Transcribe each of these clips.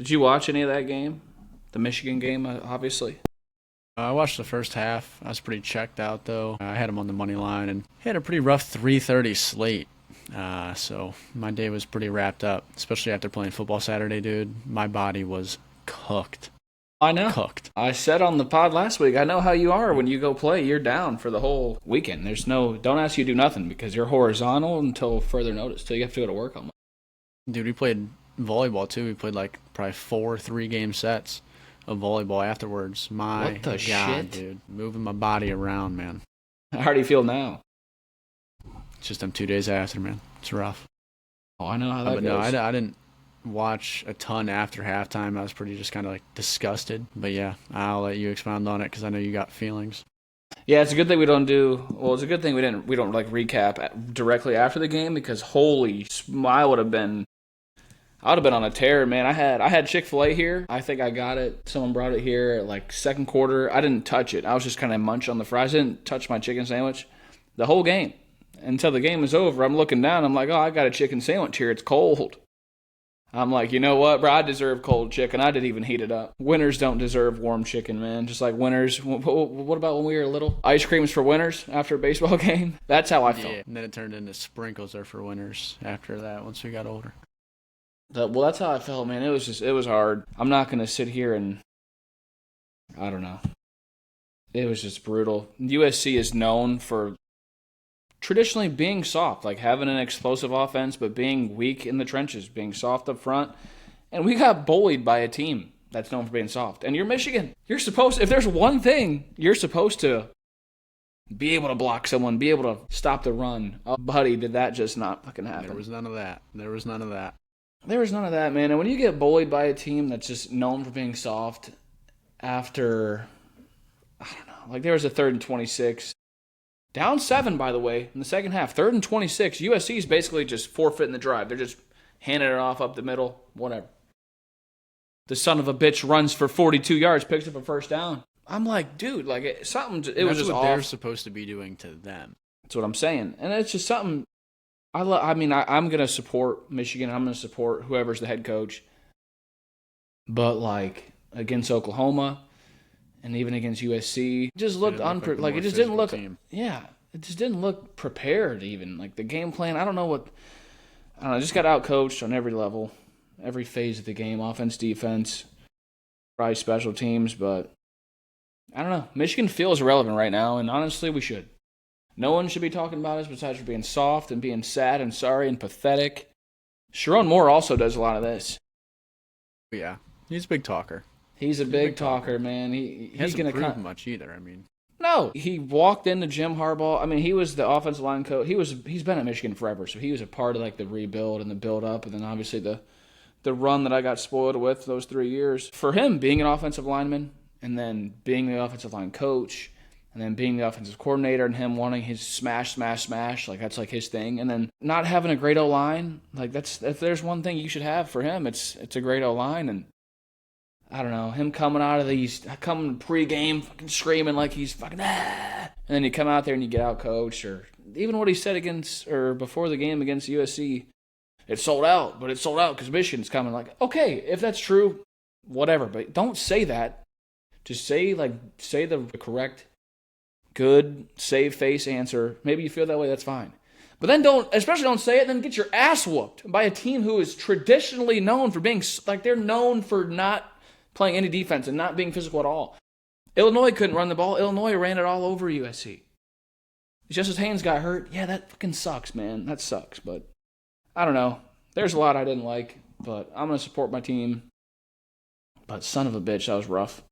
Did you watch any of that game? The Michigan game, obviously. I watched the first half. I was pretty checked out though. I had him on the money line and had a pretty rough 3:30 slate. So my day was pretty wrapped up, especially after playing football Saturday, dude. My body was cooked. I know. Cooked. I said on the pod last week, I know how you are when you go play. You're down for the whole weekend. Don't ask you to do nothing because you're horizontal until further notice, till you have to go to work on Monday. Dude, we played volleyball too. We played like probably 4 3-game sets of volleyball afterwards. My What the God, shit? dude. Moving my body around, man. How do you feel now? It's just them 2 days after, man. It's rough. Oh, I know how that But goes. no, I didn't watch a ton after halftime. I was pretty just kind of like disgusted. But yeah, I'll let you expound on it because I know you got feelings. Yeah, it's a good thing we don't do. Well, it's a good thing we don't like recap directly after the game because I would have been on a tear, man. I had Chick-fil-A here. I think I got it. Someone brought it here at like second quarter. I didn't touch it. I was just kind of munch on the fries. I didn't touch my chicken sandwich the whole game until the game was over. I'm looking down. I'm like, oh, I got a chicken sandwich here. It's cold. I'm like, you know what, bro? I deserve cold chicken. I didn't even heat it up. Winners don't deserve warm chicken, man. Just like winners. What about when we were little? Ice creams for winners after a baseball game? That's how I felt. Yeah, and then it turned into sprinkles are for winners after that once we got older. Well, that's how I felt, man. It was hard. I'm not going to sit here and, I don't know. It was just brutal. USC is known for traditionally being soft, like having an explosive offense, but being weak in the trenches, being soft up front. And we got bullied by a team that's known for being soft. And you're Michigan. If there's one thing, you're supposed to be able to block someone, be able to stop the run. Oh, buddy, did that just not fucking happen? There was none of that. There was none of that. There was none of that, man. And when you get bullied by a team that's just known for being soft after, I don't know, like there was a 3rd and 26. Down 7, by the way, in the second half. 3rd and 26. USC is basically just forfeiting the drive. They're just handing it off up the middle, whatever. The son of a bitch runs for 42 yards, picks up a first down. I'm like, dude, like it was just That's what off. they're supposed to be doing to them. That's what I'm saying. And it's just something. I'm going to support Michigan. I'm going to support whoever's the head coach. But, like, against Oklahoma and even against USC, it just looked unprepared. It just didn't look – yeah, it just didn't look prepared even. Like, the game plan, I don't know, just got out-coached on every level, every phase of the game, offense, defense, probably special teams. But, I don't know. Michigan feels irrelevant right now, and honestly, we should. No one should be talking about us besides for being soft and being sad and sorry and pathetic. Sharon Moore also does a lot of this. Yeah, he's a big talker. He's a big talker, man. He hasn't proved much either. I mean, no, he walked into Jim Harbaugh. I mean, he was the offensive line coach. He's been at Michigan forever, so he was a part of like the rebuild and the build up, and then obviously the run that I got spoiled with those 3 years. For him, being an offensive lineman and then being the offensive line coach. And then being the offensive coordinator and him wanting his smash, like that's like his thing. And then not having a great O-line, like if there's one thing you should have for him, it's a great O-line. And I don't know, him coming pre-game fucking screaming like he's fucking and then you come out there and you get out coached, or even what he said before the game against USC, it's sold out, but it's sold out because Michigan's coming. Like, okay, if that's true, whatever, but don't say that. Just say the correct, good, save face answer. Maybe you feel that way, that's fine. But then don't say it and then get your ass whooped by a team who is traditionally known for being, like they're known for not playing any defense and not being physical at all. Illinois couldn't run the ball. Illinois ran it all over USC. Justice Haynes got hurt. Yeah, that fucking sucks, man. That sucks, but I don't know. There's a lot I didn't like, but I'm going to support my team. But son of a bitch, that was rough.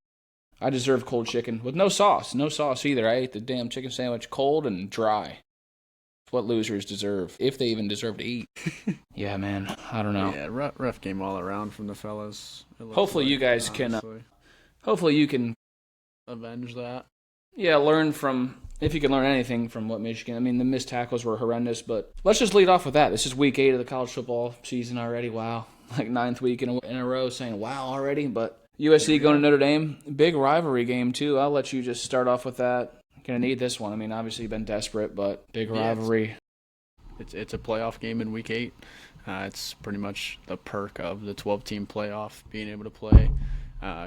I deserve cold chicken with no sauce. No sauce either. I ate the damn chicken sandwich cold and dry. It's what losers deserve, if they even deserve to eat. Yeah, man. I don't know. Yeah, rough game all around from the fellas. Hopefully you guys can... hopefully you can... avenge that. Yeah, if you can learn anything from what Michigan... I mean, the missed tackles were horrendous, but let's just lead off with that. This is week 8 of the college football season already. Wow. Like 9th week in a row saying wow already, but... USC going to Notre Dame. Big rivalry game, too. I'll let you just start off with that. Going to need this one. I mean, obviously you've been desperate, but big rivalry. It's a playoff game in week 8. It's pretty much the perk of the 12-team playoff, being able to play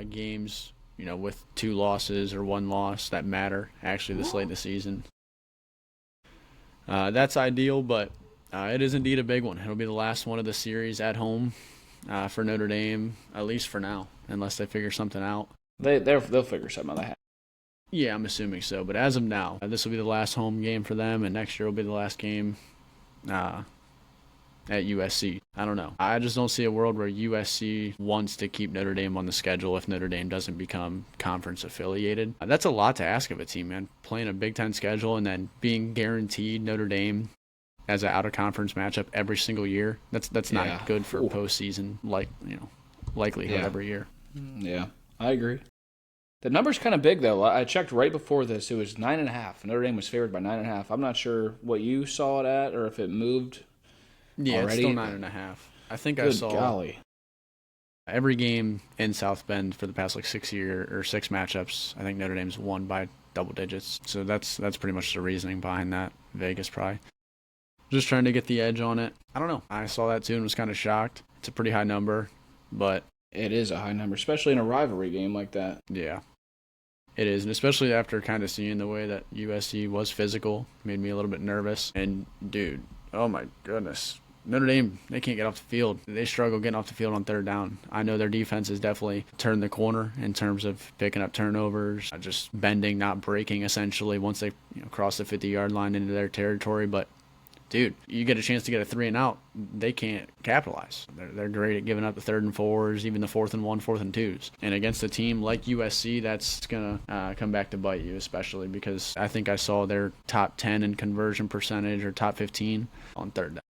games, with 2 losses or 1 loss that matter, actually, this late in the season. That's ideal, but it is indeed a big one. It'll be the last one of the series at home for Notre Dame, at least for now, unless they figure something out. They'll figure something out. Yeah, I'm assuming so. But as of now, this will be the last home game for them, and next year will be the last game at USC. I don't know. I just don't see a world where USC wants to keep Notre Dame on the schedule if Notre Dame doesn't become conference affiliated. That's a lot to ask of a team, man. Playing a Big Ten schedule and then being guaranteed Notre Dame as an out-of-conference matchup every single year. That's not good for postseason likelihood every year. Yeah, I agree. The number's kind of big, though. I checked right before this. It was 9.5. Notre Dame was favored by 9.5. I'm not sure what you saw it at or if it moved Yeah, already. It's still 9.5. I think Good I saw golly. every game in South Bend for the past 6 matchups. I think Notre Dame's won by double digits. So that's pretty much the reasoning behind that. Vegas probably just trying to get the edge on it. I don't know. I saw that too and was kind of shocked. It's a pretty high number, but It is a high number, especially in a rivalry game like that. yeah. It is, and especially after kind of seeing the way that USC was physical, made me a little bit nervous. And, dude, oh my goodness. Notre Dame, they can't get off the field. They struggle getting off the field on third down. I know their defense has definitely turned the corner in terms of picking up turnovers, just bending, not breaking, essentially, once they cross the 50-yard line into their territory. But, dude, you get a chance to get a 3-and-out, they can't capitalize. They're great at giving up the 3rd and 4s, even the 4th and 1, 4th and 2s. And against a team like USC, that's going to come back to bite you, especially because I think I saw their top 10 in conversion percentage or top 15 on third down.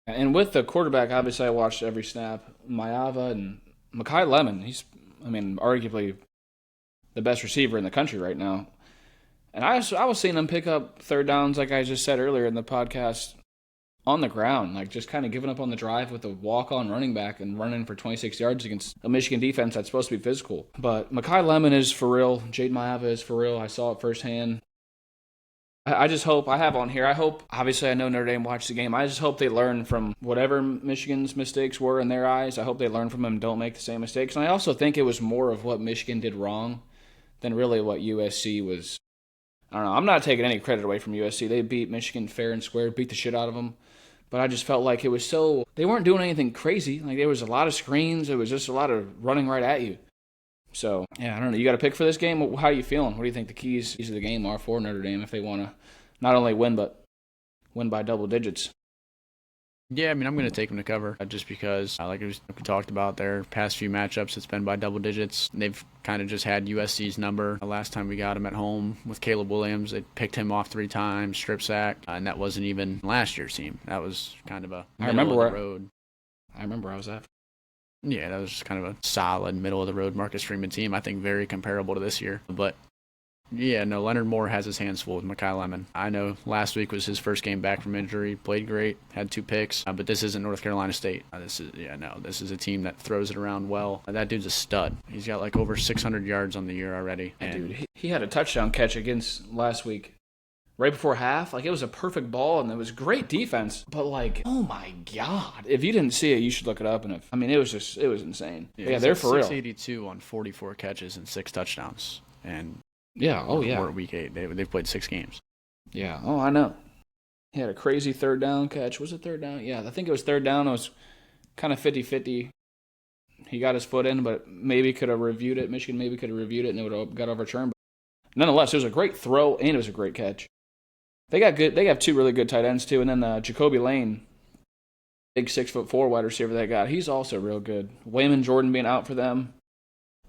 And with the quarterback, obviously I watched every snap. Maava and Mekhi Lemon, he's, arguably the best receiver in the country right now. And I was seeing him pick up third downs, like I just said earlier in the podcast, on the ground, like just kind of giving up on the drive with a walk-on running back and running for 26 yards against a Michigan defense that's supposed to be physical. But Mekhi Lemon is for real. Jade Maava is for real. I saw it firsthand. I just hope, I have on here, obviously I know Notre Dame watched the game. I just hope they learn from whatever Michigan's mistakes were in their eyes. I hope they learn from them and don't make the same mistakes. And I also think it was more of what Michigan did wrong than really what USC was. I don't know. I'm not taking any credit away from USC. They beat Michigan fair and square, beat the shit out of them. But I just felt like it was they weren't doing anything crazy. Like there was a lot of screens. It was just a lot of running right at you. So, yeah, I don't know. You got a pick for this game? How are you feeling? What do you think the keys of the game are for Notre Dame if they want to not only win, but win by double digits? Yeah, I'm going to take them to cover just because, like we talked about, their past few matchups, it's been by double digits. They've kind of just had USC's number. Last time we got him at home with Caleb Williams, they picked him off 3 times, strip sack, and that wasn't even last year's team. That was kind of a middle-of-the-road. I remember where I was at. Yeah, that was just kind of a solid middle-of-the-road Marcus Freeman team. I think very comparable to this year. But, yeah, no, Leonard Moore has his hands full with Mekhi Lemon. I know last week was his first game back from injury. Played great, had 2 picks, but this isn't North Carolina State. This is a team that throws it around well. That dude's a stud. He's got like over 600 yards on the year already. Dude, he had a touchdown catch against last week. Right before half, like it was a perfect ball and it was great defense. But like, oh my God. If you didn't see it, you should look it up. And it was insane. Yeah, they're for real. 682 on 44 catches and 6 touchdowns. And we're at week 8. They've played 6 games. Yeah, I know. He had a crazy third down catch. Was it third down? Yeah, I think it was third down. It was kind of 50-50. He got his foot in, but maybe could have reviewed it. Michigan maybe could have reviewed it and it would have got overturned. But nonetheless, it was a great throw and it was a great catch. They have 2 really good tight ends too, and then Jacoby Lane, big 6'4" wide receiver they got. He's also real good. Wayman Jordan being out for them.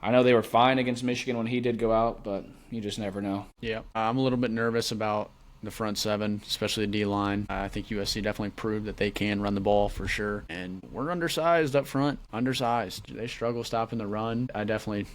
I know they were fine against Michigan when he did go out, but you just never know. Yeah, I'm a little bit nervous about the front 7, especially the D-line. I think USC definitely proved that they can run the ball for sure. And we're undersized up front. Undersized. They struggle stopping the run. I definitely,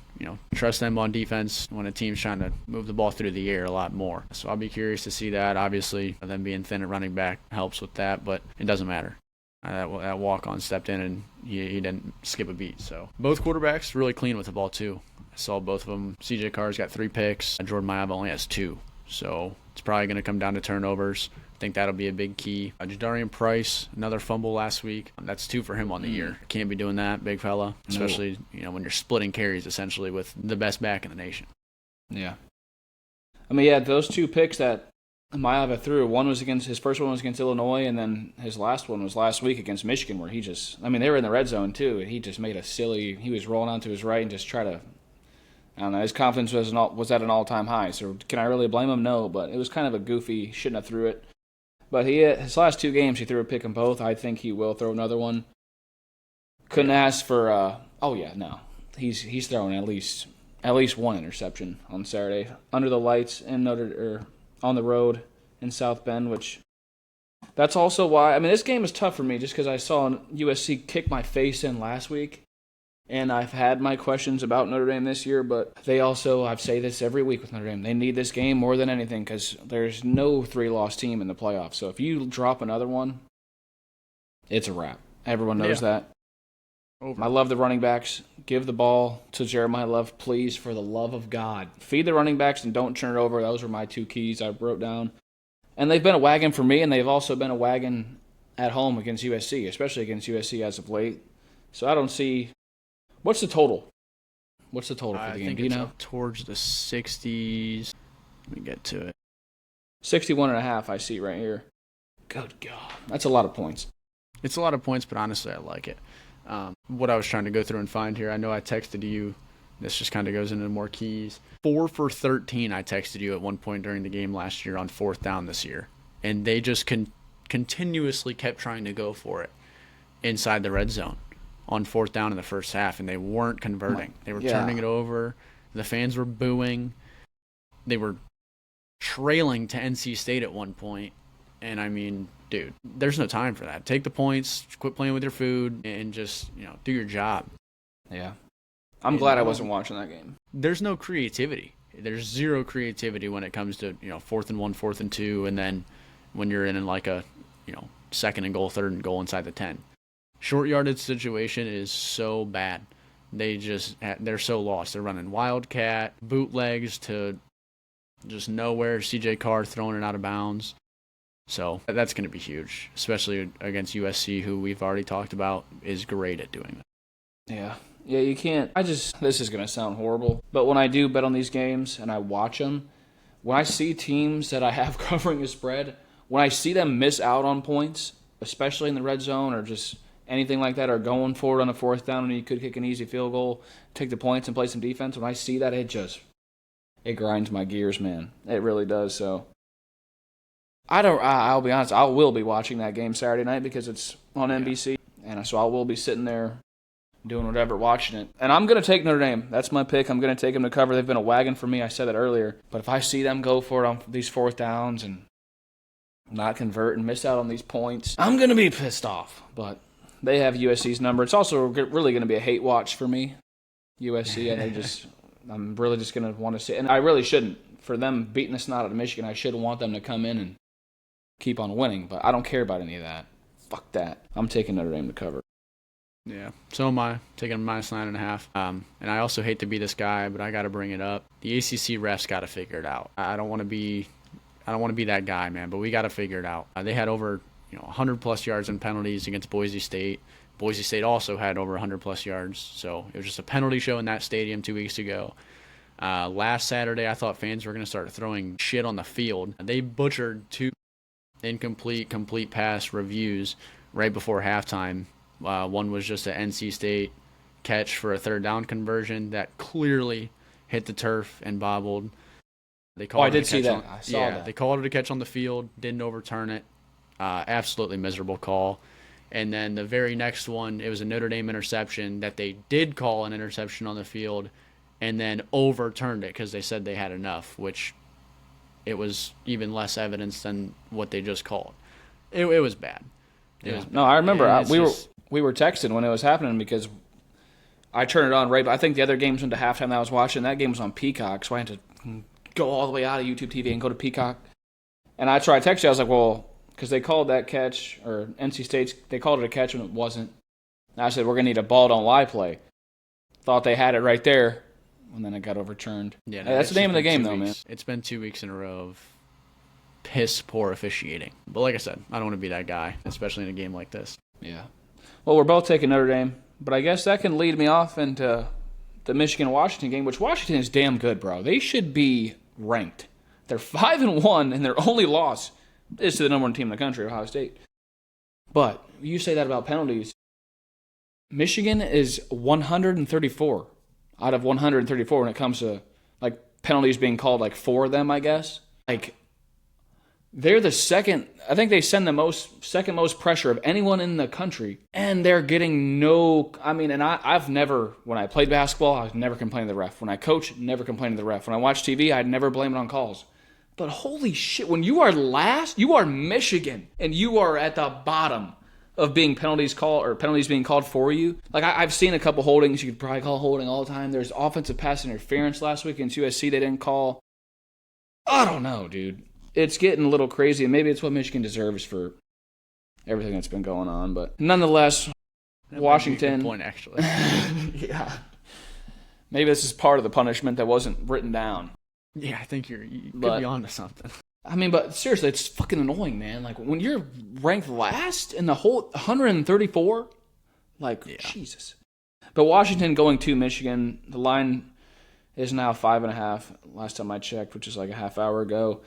trust them on defense when a team's trying to move the ball through the air a lot more. So I'll be curious to see that. Obviously, them being thin at running back helps with that, but it doesn't matter. That walk-on stepped in and he didn't skip a beat. So both quarterbacks really clean with the ball too. I saw both of them. CJ Carr's got 3 picks. Jordan Maava only has 2. So it's probably going to come down to turnovers. think that'll be a big key. Jadarian Price, another fumble last week. That's 2 for him on the year. Can't be doing that, big fella, especially when you're splitting carries essentially with the best back in the nation. Yeah. I mean, yeah, those 2 picks that Mailata threw, his first one was against Illinois, and then his last one was last week against Michigan, where they were in the red zone too, and he just made he was rolling out to his right and just try to, I don't know, his confidence was at an all-time high, so can I really blame him? No, but it was kind of a goofy, shouldn't have threw it. But his last 2 games, he threw a pick in both. I think he will throw another one. Couldn't ask for, he's throwing at least 1 interception on Saturday under the lights on the road in South Bend, which that's also why. I mean, this game is tough for me just because I saw USC kick my face in last week, and I've had my questions about Notre Dame this year, but I say this every week with Notre Dame, they need this game more than anything because there's no 3-loss team in the playoffs. So if you drop another one, it's a wrap. Everyone knows that. Over. I love the running backs. Give the ball to Jeremiah Love, please, for the love of God. Feed the running backs and don't turn it over. Those were my 2 keys I wrote down. And they've been a wagon for me, and they've also been a wagon at home against USC, especially against USC as of late. So I don't see – what's the total? What's the total for the game? Do you know? Up towards the 60s. Let me get to it. 61.5 I see right here. Good God. That's a lot of points. It's a lot of points, but honestly, I like it. What I was trying to go through and find here, I know I texted you. This just kind of goes into more keys. 4 for 13 I texted you at one point during the game last year on 4th down this year. And they just continuously kept trying to go for it inside the red zone on 4th down in the first half, and they weren't converting. They were turning it over. The fans were booing. They were trailing to NC State at one point. And, I mean, dude, there's no time for that. Take the points, quit playing with your food, and just, do your job. Yeah. I'm glad I wasn't watching that game. There's no creativity. There's zero creativity when it comes to, 4th and 1, 4th and 2, and then when you're in like a, 2nd and goal, 3rd and goal inside the 10. Short yardage situation is so bad. They're so lost. They're running wildcat, bootlegs to just nowhere. CJ Carr throwing it out of bounds. So that's going to be huge, especially against USC, who we've already talked about is great at doing that. Yeah. Yeah, you can't. This is going to sound horrible, but when I do bet on these games and I watch them, when I see teams that I have covering a spread, when I see them miss out on points, especially in the red zone or just anything like that, or going for it on a 4th down and you could kick an easy field goal, take the points and play some defense, when I see that, it grinds my gears, man. It really does, so. I'll be honest, I will be watching that game Saturday night because it's on NBC, and so I will be sitting there doing whatever, watching it. And I'm going to take Notre Dame. That's my pick. I'm going to take them to cover. They've been a wagon for me. I said that earlier. But if I see them go for it on these 4th downs and not convert and miss out on these points, I'm going to be pissed off. But they have USC's number. It's also really going to be a hate watch for me, USC, and I'm really just going to want to see it. And I really shouldn't. For them beating the snot out of Michigan, I should want them to come in and keep on winning. But I don't care about any of that. Fuck that. I'm taking Notre Dame to cover. Yeah, so am I, taking them -9.5. And I also hate to be this guy, but I got to bring it up. The ACC refs got to figure it out. I don't want to be that guy, man, but we got to figure it out. They had over 100+ yards in penalties against Boise State. Boise State also had over 100+ yards, so it was just a penalty show in that stadium 2 weeks ago. Last Saturday, I thought fans were going to start throwing shit on the field. They butchered 2 complete pass reviews right before halftime. One was just an NC State catch for a 3rd down conversion that clearly hit the turf and bobbled. I did see that. I saw that. They called it a catch on the field, didn't overturn it. Absolutely miserable call. And then the very next one, it was a Notre Dame interception that they did call an interception on the field and then overturned it because they said they had enough, which it was even less evidence than what they just called. It was bad. No, I remember. We were texting when it was happening because I turned it on right. But I think the other games went to halftime that I was watching. That game was on Peacock, so I had to go all the way out of YouTube TV and go to Peacock. And I tried to text you. I was like, well, because they called that catch, or NC State's, they called it a catch when it wasn't. And I said, we're going to need a ball don't lie play. Thought they had it right there, and then it got overturned. Yeah, that's the name of the game, though, man. It's been 2 weeks in a row of piss poor officiating. But like I said, I don't want to be that guy, especially in a game like this. Yeah. Well, we're both taking Notre Dame, but I guess that can lead me off into the Michigan-Washington game, which Washington is damn good, bro. They should be ranked. They're 5-1, and their only loss is to the number one team in the country, Ohio State. But you say that about penalties. Michigan is 134 out of 134 when it comes to like penalties being called, like 4 of them, I guess. Like, they're the second. I think they send the second most pressure of anyone in the country, and they're getting no. I mean, and I've never, when I played basketball, I was never complaining to the ref. When I coach, never complaining to the ref. When I watch TV, I'd never blame it on calls. But holy shit, when you are last, you are Michigan, and you are at the bottom of being penalties being called for you. Like, I've seen a couple holdings. You could probably call holding all the time. There's offensive pass interference last week against USC they didn't call. I don't know, dude. It's getting a little crazy, and maybe it's what Michigan deserves for everything that's been going on. But nonetheless, That Washington. might be a good point, actually. Yeah. Maybe this is part of the punishment that wasn't written down. Yeah, I think you could be on to something. I mean, but seriously, it's fucking annoying, man. Like, when you're ranked last in the whole 134, like, yeah. Jesus. But Washington going to Michigan, the line is now 5.5. Last time I checked, which is like a half hour ago.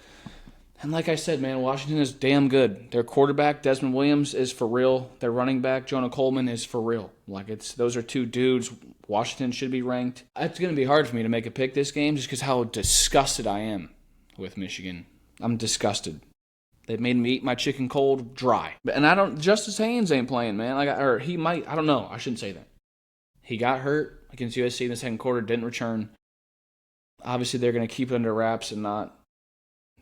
And like I said, man, Washington is damn good. Their quarterback, Desmond Williams, is for real. Their running back, Jonah Coleman, is for real. Like, those are two dudes. Washington should be ranked. It's going to be hard for me to make a pick this game just because how disgusted I am with Michigan. I'm disgusted. They made me eat my chicken cold dry. And Justice Haynes ain't playing, man. Or he might, I don't know. I shouldn't say that. He got hurt against USC in the second quarter, didn't return. Obviously, they're going to keep it under wraps and not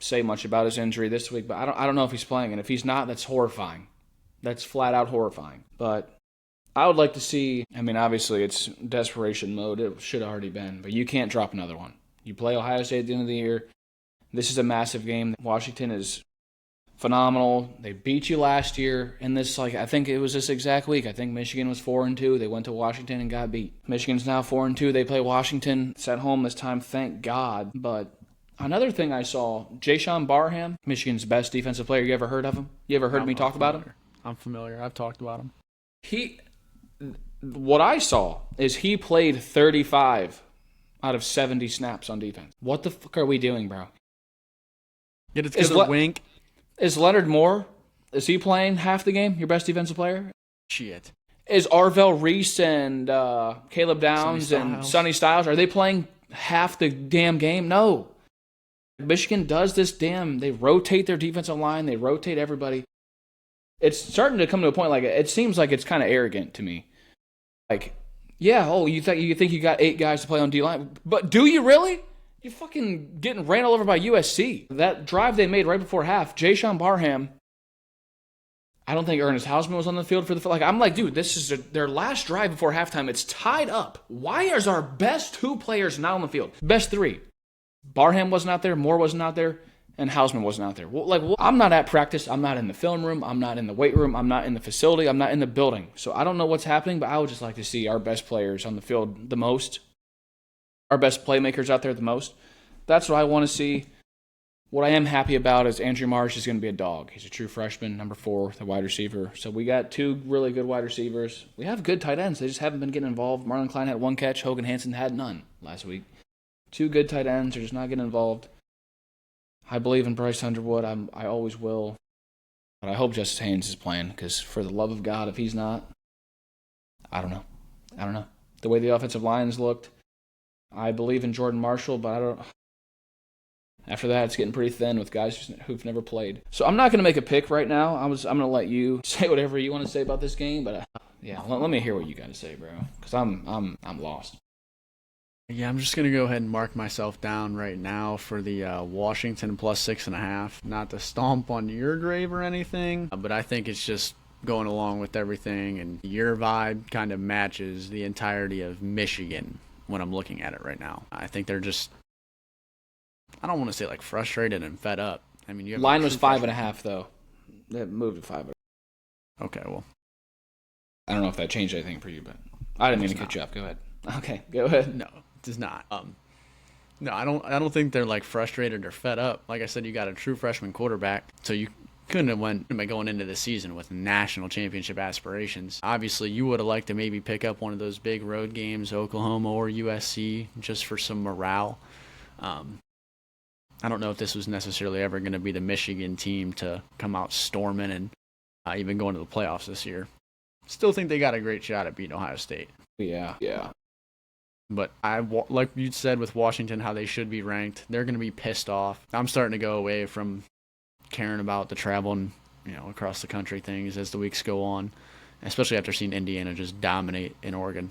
say much about his injury this week, but I don't know if he's playing, and if he's not, that's horrifying. That's flat out horrifying. But I would like to see, I mean, obviously it's desperation mode. It should have already been, but you can't drop another one. You play Ohio State at the end of the year. This is a massive game. Washington is phenomenal. They beat you last year in this, I think it was this exact week. I think Michigan was 4-2. They went to Washington and got beat. Michigan's now 4-2. They play Washington. It's at home this time, thank God. But another thing I saw, Jayshon Barham, Michigan's best defensive player. You ever heard of him? You ever heard me talk about him? I'm familiar. I've talked about him. What I saw is he played 35 out of 70 snaps on defense. What the fuck are we doing, bro? Get it together, wink. Is Leonard Moore, is he playing half the game, your best defensive player? Shit. Is Arvell Reese and Caleb Downs and Sonny Styles, are they playing half the damn game? No. Michigan does this they rotate their defensive line, they rotate everybody. It's starting to come to a point, it seems like it's kind of arrogant to me. Like, yeah, you think you got 8 guys to play on D-line, but do you really? You're fucking getting ran all over by USC. That drive they made right before half, Jayshon Barham, I don't think Ernest Hausman was on the field for the... I'm like, dude, this is their last drive before halftime. It's tied up. Why is our best 2 players not on the field? Best 3. Barham wasn't out there, Moore wasn't out there, and Hausman wasn't out there. I'm not at practice. I'm not in the film room. I'm not in the weight room. I'm not in the facility. I'm not in the building. So I don't know what's happening, but I would just like to see our best players on the field the most. Our best playmakers out there the most. That's what I want to see. What I am happy about is Andrew Marsh is going to be a dog. He's a true freshman, number 4, the wide receiver. So we got 2 really good wide receivers. We have good tight ends. They just haven't been getting involved. Marlon Klein had 1 catch. Hogan Hansen had none last week. 2 good tight ends are just not getting involved. I believe in Bryce Underwood. I always will. But I hope Justice Haynes is playing because for the love of God, if he's not, I don't know. The way the offensive lines looked, I believe in Jordan Marshall, but I don't. After that, it's getting pretty thin with guys who've never played. So I'm not going to make a pick right now. I'm going to let you say whatever you want to say about this game. But let me hear what you got to say, bro, because I'm lost. Yeah, I'm just going to go ahead and mark myself down right now for the Washington plus 6.5. Not to stomp on your grave or anything, but I think it's just going along with everything, and your vibe kind of matches the entirety of Michigan when I'm looking at it right now. I think they're just, I don't want to say frustrated and fed up. I mean, line was 5.5 though. It moved to 5. Okay, well, I don't know if that changed anything for you, but I didn't mean to cut you up. Go ahead. Okay, go ahead. No, it does not. No, I don't think they're like frustrated or fed up. Like I said, you got a true freshman quarterback, so you couldn't have went going into the season with national championship aspirations. Obviously, you would have liked to maybe pick up one of those big road games, Oklahoma or USC, just for some morale. I don't know if this was necessarily ever going to be the Michigan team to come out storming and even go into the playoffs this year. Still think they got a great shot at beating Ohio State. Yeah. But like you said with Washington, how they should be ranked, they're going to be pissed off. I'm starting to go away from caring about the travel and across the country things as the weeks go on, especially after seeing Indiana just dominate in Oregon.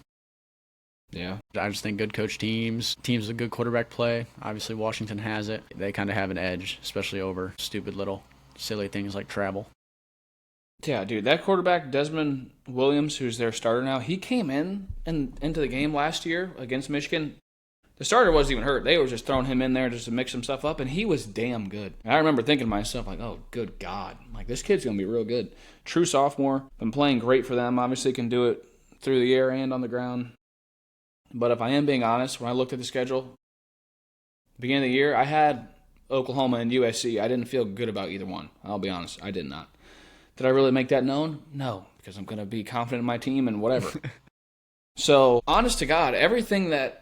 Yeah. I just think good coach teams with good quarterback play. Obviously, Washington has it. They kind of have an edge, especially over stupid little silly things like travel. Yeah, dude, that quarterback, Desmond Williams, who's their starter now, he came into the game last year against Michigan. The starter wasn't even hurt. They were just throwing him in there just to mix some stuff up, and he was damn good. And I remember thinking to myself, like, oh, good God. Like, this kid's going to be real good. True sophomore. Been playing great for them. Obviously can do it through the air and on the ground. But if I am being honest, when I looked at the schedule, beginning of the year, I had Oklahoma and USC. I didn't feel good about either one. I'll be honest. I did not. Did I really make that known? No, because I'm going to be confident in my team and whatever. So, honest to God, everything that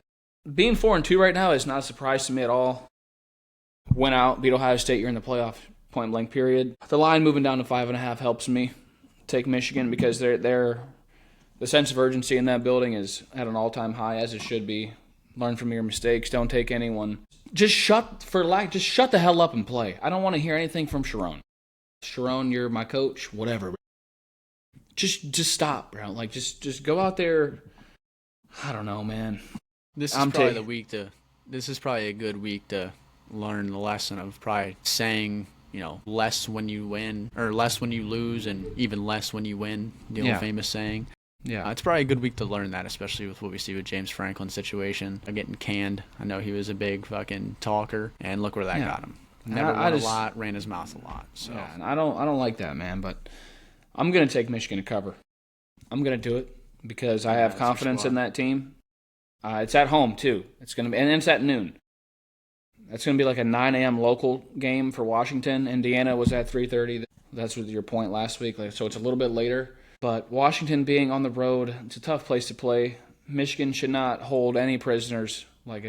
being 4-2 right now is not a surprise to me at all. Went out, beat Ohio State. You're in the playoff point blank period. The line moving down to 5.5 helps me take Michigan because the sense of urgency in that building is at an all-time high, as it should be. Learn from your mistakes. Don't take anyone. Just shut the hell up and play. I don't want to hear anything from Sharon. Sharon, you're my coach, whatever. Just stop, bro. Like, just go out there. I don't know, man. This is probably a good week to learn the lesson of probably saying, less when you win, or less when you lose, and even less when you win, the old famous saying. Yeah. It's probably a good week to learn that, especially with what we see with James Franklin's situation. Getting canned. I know he was a big fucking talker, and look where that got him. Never won a lot, ran his mouth a lot. So yeah, and I don't like that, man. But I'm gonna take Michigan to cover. I'm gonna do it because I have confidence in that team. It's at home too. It's at noon. It's gonna be like a 9 a.m. local game for Washington. Indiana was at 3:30. That's with your point last week. So it's a little bit later. But Washington being on the road, it's a tough place to play. Michigan should not hold any prisoners. I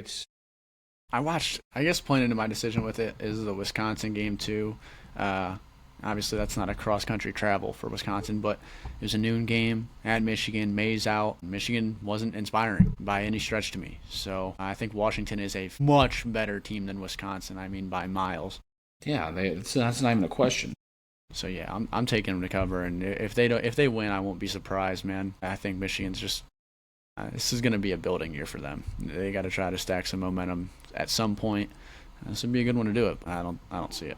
guess pointing to my decision with it is the Wisconsin game too. Obviously, that's not a cross-country travel for Wisconsin, but it was a noon game at Michigan. May's out. Michigan wasn't inspiring by any stretch to me. So I think Washington is a much better team than Wisconsin. I mean, by miles. Yeah, that's not even a question. So yeah, I'm taking them to cover, and if they win, I won't be surprised, man. I think Michigan's just this is going to be a building year for them. They got to try to stack some momentum at some point. This would be a good one to do it. I don't see it.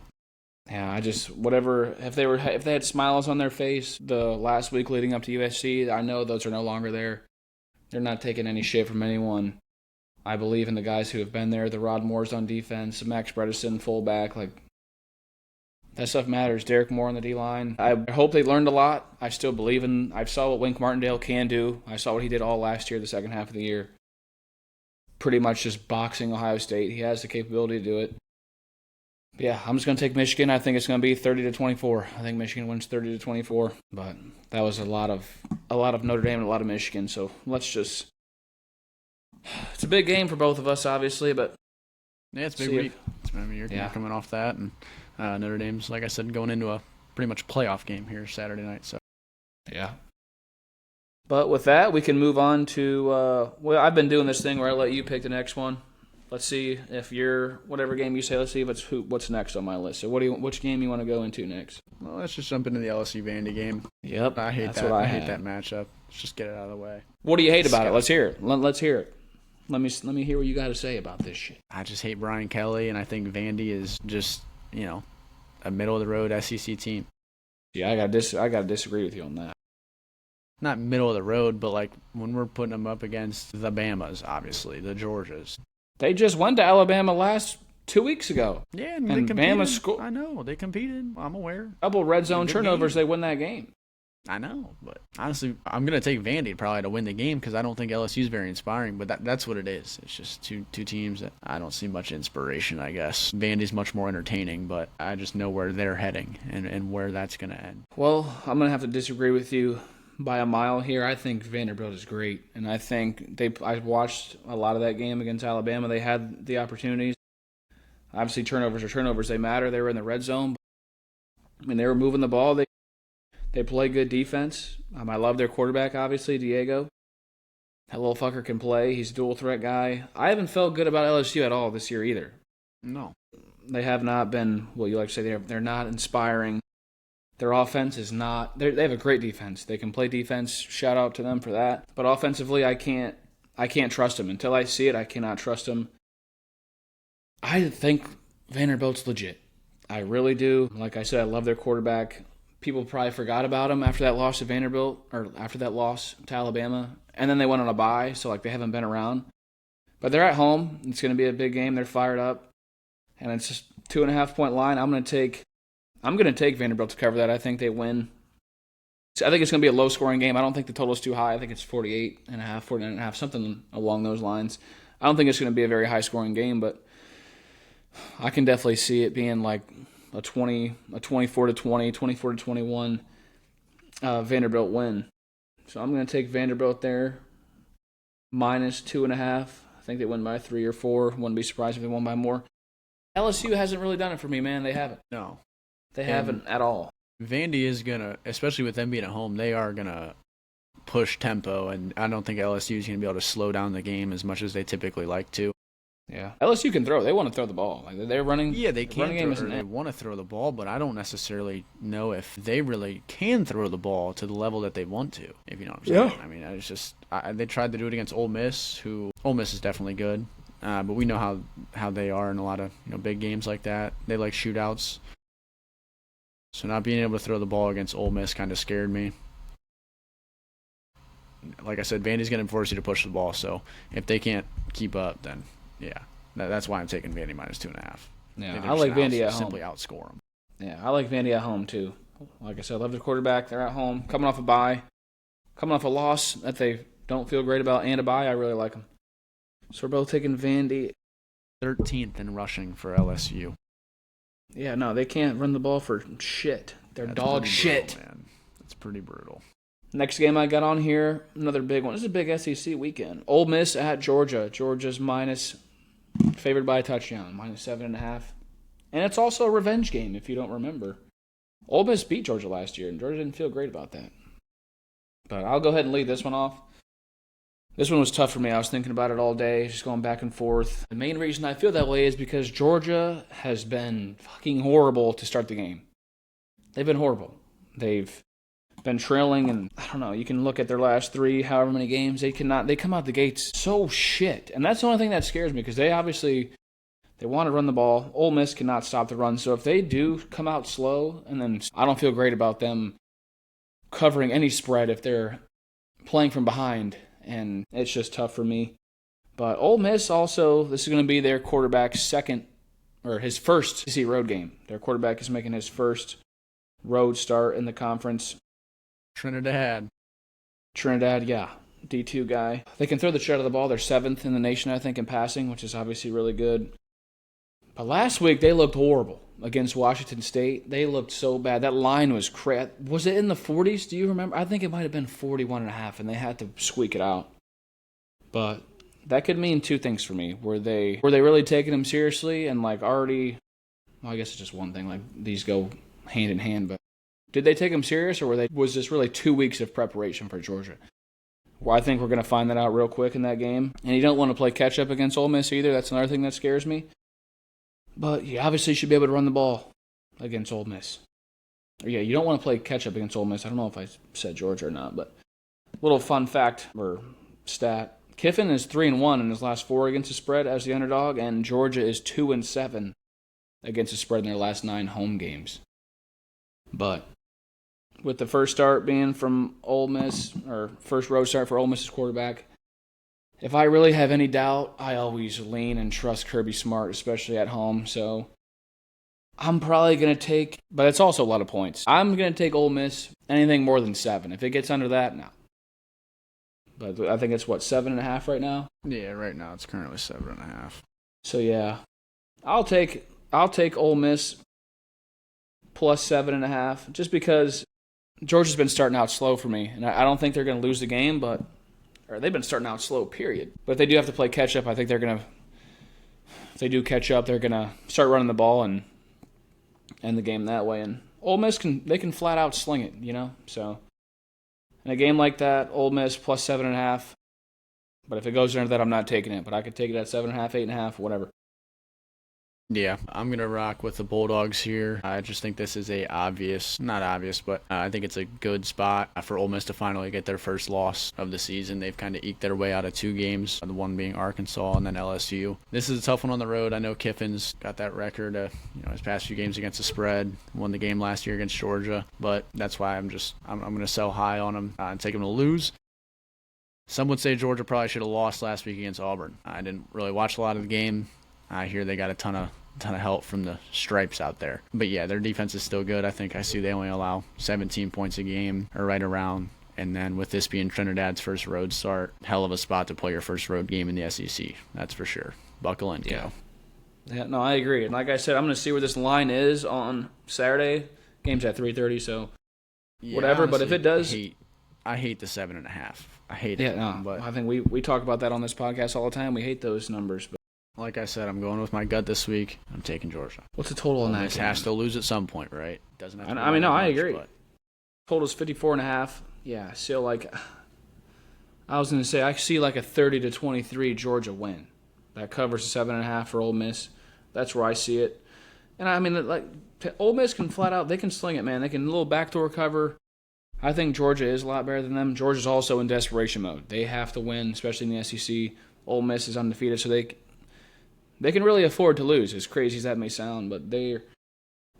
Yeah, if they had smiles on their face the last week leading up to USC, I know those are no longer there. They're not taking any shit from anyone. I believe in the guys who have been there, the Rod Moores on defense, Max Bredesen fullback, that stuff matters. Derek Moore on the D-line. I hope they learned a lot. I still believe I saw what Wink Martindale can do. I saw what he did all last year, the second half of the year. Pretty much just boxing Ohio State. He has the capability to do it. But yeah, I'm just going to take Michigan. I think it's going to be 30-24. I think Michigan wins 30-24. But that was a lot of Notre Dame and a lot of Michigan. So it's a big game for both of us, obviously. But yeah, it's a big week. You're coming off that, and Notre Dame's, like I said, going into a pretty much playoff game here Saturday night. So yeah. But with that, we can move on to I've been doing this thing where I let you pick the next one. Let's see if whatever game you say. Let's see what's next on my list. So which game you want to go into next? Well, let's just jump into the LSU Vandy game. Yep, I hate that matchup. Let's just get it out of the way. What do you hate about it? Let's hear it. Let's hear it. Let me hear what you got to say about this shit. I just hate Brian Kelly, and I think Vandy is just a middle of the road SEC team. Yeah, I gotta disagree with you on that. Not middle of the road, but when we're putting them up against the Bamas, obviously the Georgias. They just went to Alabama last 2 weeks ago. Yeah, and they competed. Bama I know they competed. I'm aware. Double red zone turnovers, they win that game. I know, but honestly, I'm going to take Vandy probably to win the game because I don't think LSU is very inspiring, but that's what it is. It's just two teams that I don't see much inspiration, I guess. Vandy's much more entertaining, but I just know where they're heading and where that's going to end. Well, I'm going to have to disagree with you by a mile here. I think Vanderbilt is great, and I think I watched a lot of that game against Alabama. They had the opportunities. Obviously, turnovers are turnovers. They matter. They were in the red zone. I mean, they were moving the ball. They play good defense. I love their quarterback, obviously, Diego. That little fucker can play. He's a dual threat guy. I haven't felt good about LSU at all this year either. No. They have not been, well, you like to say they're not inspiring. Their offense is not, they have a great defense. They can play defense. Shout out to them for that. But offensively, I can't trust them. Until I see it, I cannot trust them. I think Vanderbilt's legit. I really do. Like I said, I love their quarterback. People probably forgot about him after that loss to Vanderbilt, or after that loss to Alabama. And then they went on a bye, so they haven't been around. But they're at home. It's going to be a big game. They're fired up. And it's just 2.5-point line. I'm going to take Vanderbilt to cover that. I think they win. I think it's going to be a low-scoring game. I don't think the total is too high. I think it's 48.5, 49.5, something along those lines. I don't think it's going to be a very high-scoring game, but I can definitely see it being like a 24-20, 24-21 Vanderbilt win. So I'm going to take Vanderbilt there, -2.5. I think they win by 3 or 4. Wouldn't be surprised if they won by more. LSU hasn't really done it for me, man. They haven't. No. They haven't at all. Vandy is going to, especially with them being at home, they are going to push tempo, and I don't think LSU is going to be able to slow down the game as much as they typically like to. Yeah, LSU can throw. They want to throw the ball. They're running. Yeah, they can. They want to throw the ball, but I don't necessarily know if they really can throw the ball to the level that they want to. If you know what I'm saying. Yeah. I mean, it's just they tried to do it against Ole Miss. Ole Miss is definitely good, but we know how they are in a lot of big games like that. They like shootouts. So not being able to throw the ball against Ole Miss kind of scared me. Like I said, Vandy's going to force you to push the ball. So if they can't keep up, then. Yeah, that's why I'm taking Vandy -2.5. Yeah, I like Vandy at home. Simply outscore them. Yeah, I like Vandy at home too. Like I said, I love their quarterback. They're at home, coming off a bye, coming off a loss that they don't feel great about, and a bye. I really like them. So we're both taking Vandy. 13th in rushing for LSU. Yeah, no, they can't run the ball for shit. They're dog shit. Brutal, man. That's pretty brutal. Next game I got on here, another big one. This is a big SEC weekend. Ole Miss at Georgia. Georgia's favored by a touchdown, -7.5. And it's also a revenge game, if you don't remember. Ole Miss beat Georgia last year, and Georgia didn't feel great about that. But I'll go ahead and lead this one off. This one was tough for me. I was thinking about it all day, just going back and forth. The main reason I feel that way is because Georgia has been fucking horrible to start the game. They've been horrible. They've been trailing, and I don't know, you can look at their last 3, however many games, they come out the gates so shit. And that's the only thing that scares me, because they want to run the ball. Ole Miss cannot stop the run. So if they do come out slow, and then I don't feel great about them covering any spread if they're playing from behind, and it's just tough for me. But Ole Miss also, this is going to be their quarterback's his first SEC road game. Their quarterback is making his first road start in the conference. Trinidad, yeah. D2 guy. They can throw the shit out of the ball. They're 7th in the nation, I think, in passing, which is obviously really good. But last week, they looked horrible against Washington State. They looked so bad. That line was crazy. Was it in the 40s? Do you remember? I think it might have been 41.5, and they had to squeak it out. But that could mean 2 things for me. Were they really taking him seriously and already? Well, I guess it's just one thing. These go hand in hand, but did they take him serious, or was this really 2 weeks of preparation for Georgia? Well, I think we're going to find that out real quick in that game. And you don't want to play catch-up against Ole Miss either. That's another thing that scares me. But you obviously should be able to run the ball against Ole Miss. Yeah, you don't want to play catch-up against Ole Miss. I don't know if I said Georgia or not, but little fun fact or stat. Kiffin is 3-1 in his last 4 against the spread as the underdog, and Georgia is 2-7 against the spread in their last 9 home games. But with the first start being from Ole Miss, or first road start for Ole Miss's quarterback, if I really have any doubt, I always lean and trust Kirby Smart, especially at home. So I'm probably going to take, but it's also a lot of points. I'm going to take Ole Miss anything more than 7. If it gets under that, no. But I think it's, 7.5 right now? Yeah, right now it's currently 7.5. So, yeah. I'll take Ole Miss plus 7.5 just because Georgia's been starting out slow for me. And I don't think they're going to lose the game, or they've been starting out slow, period. But if they do have to play catch-up, I think they're going to, if they do catch up, they're going to start running the ball and end the game that way. And Ole Miss can flat out sling it, So in a game like that, Ole Miss plus 7.5. But if it goes under that, I'm not taking it. But I could take it at 7.5, 8.5, whatever. Yeah, I'm going to rock with the Bulldogs here. I just think this is not obvious, but I think it's a good spot for Ole Miss to finally get their first loss of the season. They've kind of eked their way out of 2 games, the one being Arkansas and then LSU. This is a tough one on the road. I know Kiffin's got that record, his past few games against the spread, won the game last year against Georgia, but that's why I'm going to sell high on him and take him to lose. Some would say Georgia probably should have lost last week against Auburn. I didn't really watch a lot of the game. I hear they got a ton of help from the Stripes out there. But yeah, their defense is still good. I see they only allow 17 points a game or right around. And then with this being Trinidad's first road start, hell of a spot to play your first road game in the SEC. That's for sure. Buckle in, yeah. Yeah, no, I agree. And like I said, I'm going to see where this line is on Saturday. Game's at 3:30, so whatever. Honestly, but if it does, I hate the 7.5. I hate it. Yeah, no, but I think we talk about that on this podcast all the time. We hate those numbers, but like I said, I'm going with my gut this week. I'm taking Georgia. What's the total on that? This has to lose at some point, right? Doesn't have to. I agree. But total's 54.5. Yeah, so I was going to say I see a 30-23 Georgia win. That covers 7.5 for Ole Miss. That's where I see it. And I mean, Ole Miss can flat out, they can sling it, man. They can a little backdoor cover. I think Georgia is a lot better than them. Georgia's also in desperation mode. They have to win, especially in the SEC. Ole Miss is undefeated, so they can really afford to lose, as crazy as that may sound, but they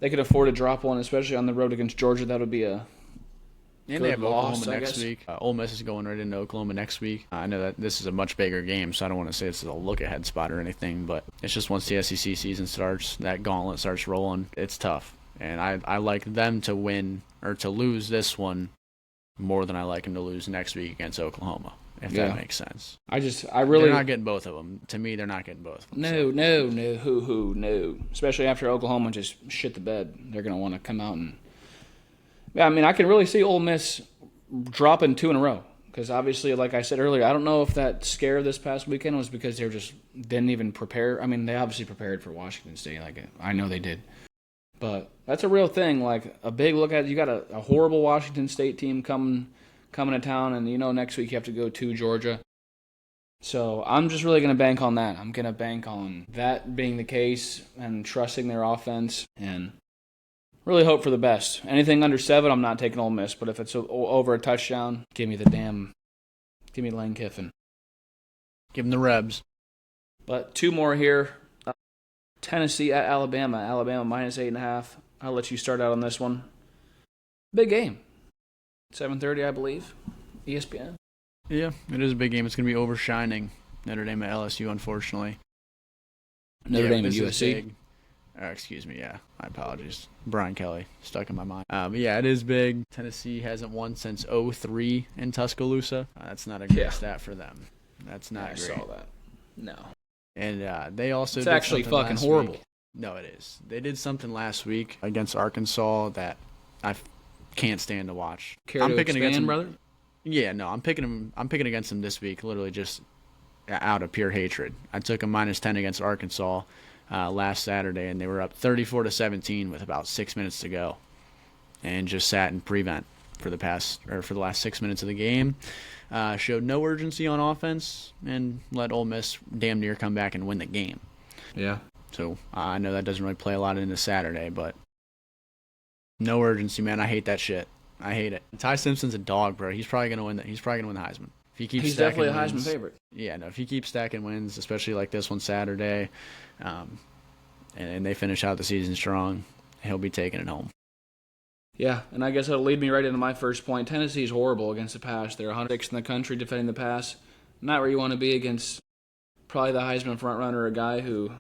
can afford to drop one, especially on the road against Georgia. That would be a and they have Oklahoma next week. Ole Miss is going right into Oklahoma next week. I know that this is a much bigger game, so I don't want to say this is a look-ahead spot or anything, but it's just once the SEC season starts, that gauntlet starts rolling, it's tough. And I like them to win or to lose this one more than I like them to lose next week against Oklahoma. If that makes sense. They're not getting both of them. To me, they're not getting both of them. No. Especially after Oklahoma just shit the bed. They're going to want to come out and... Yeah, I mean, I can really see Ole Miss dropping 2 in a row. Because obviously, like I said earlier, I don't know if that scare this past weekend was because they just didn't even prepare. I mean, they obviously prepared for Washington State. I know they did. But that's a real thing. A big look at it. You got a horrible Washington State team coming to town, and next week you have to go to Georgia. So I'm just really going to bank on that. I'm going to bank on that being the case and trusting their offense and really hope for the best. Anything under 7, I'm not taking Ole Miss, but if it's over a touchdown, give me Lane Kiffin. Give him the Rebs. But 2 more here. Tennessee at Alabama. Alabama minus 8.5. I'll let you start out on this one. Big game. 7:30, I believe. ESPN. Yeah, it is a big game. It's going to be overshining Notre Dame at LSU, unfortunately. Notre Dame and USC. Excuse me, yeah. My apologies. Brian Kelly, stuck in my mind. But yeah, it is big. Tennessee hasn't won since 2003 in Tuscaloosa. That's not a great stat for them. That's not great. I saw that. No. And they also It's actually fucking horrible. No, it is. They did something last week against Arkansas that I can't stand to watch. I'm picking against them, brother? Yeah, no, I'm picking against them this week, literally just out of pure hatred. I took them minus 10 against Arkansas last Saturday, and they were up 34-17 with about 6 minutes to go, and just sat in prevent for the last 6 minutes of the game. Showed no urgency on offense and let Ole Miss damn near come back and win the game. Yeah. So I know that doesn't really play a lot into Saturday, but no urgency, man. I hate that shit. I hate it. Ty Simpson's a dog, bro. He's probably gonna win the Heisman. If he keeps He's definitely a Heisman favorite. Yeah, no. If he keeps stacking wins, especially like this one Saturday, and they finish out the season strong, he'll be taking it home. Yeah, and I guess that'll lead me right into my first point. Tennessee's horrible against the pass. They're 106th in the country defending the pass. Not where you want to be against probably the Heisman frontrunner, a guy who